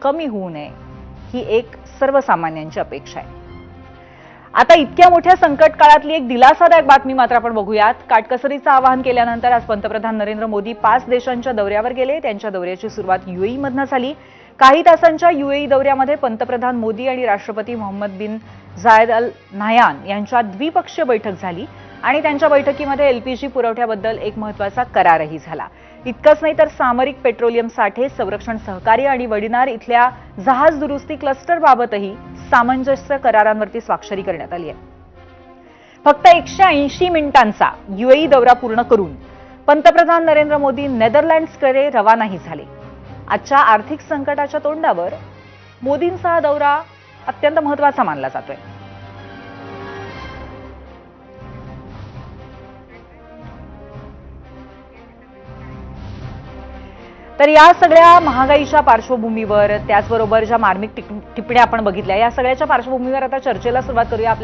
कमी होऊ नये ही एक सर्वसामान्यांची अपेक्षा आहे। आता इतक्या मोठ्या संकट काळातली एक दिलासादायक बातमी मात्र आपण बघूयात। काटकसरीचं आवाहन केल्यानंतर आज पंतप्रधान नरेंद्र मोदी 5 देशांच्या दौऱ्यावर गेले। त्यांच्या दौऱ्याची सुरुवात UAE मधनं झाली। काही तासांच्या UAE दौऱ्यामध्ये पंतप्रधान मोदी आणि राष्ट्रपती मोहम्मद बिन झायद अल नाह्यान यांच्यात द्विपक्षीय बैठक झाली आणि त्यांच्या बैठकीमध्ये LPG पुरवठ्याबद्दल एक महत्त्वाचा करारही झाला। इतकंच नाही तर सामरिक पेट्रोलियम साठे, संरक्षण सहकार्य आणि वडिनार इथल्या जहाज दुरुस्ती क्लस्टर बाबतही सामंजस्य करारांवरती स्वाक्षरी करण्यात आली आहे। फक्त 180 मिनिटांचा UAE दौरा पूर्ण करून पंतप्रधान नरेंद्र मोदी नेदरलँड्सकडे रवानाही झाले। आजच्या आर्थिक संकटाच्या तोंडावर मोदींचा हा दौरा अत्यंत महत्त्वाचा मानला जातोय। तर या सगळ्या महागाईच्या पार्श्वभूमीवर, त्याचबरोबर ज्या मार्मिक टिप्पण्या आपण बघितल्या, या सगळ्याच्या पार्श्वभूमीवर आता चर्चेला सुरुवात करूया। आपल्या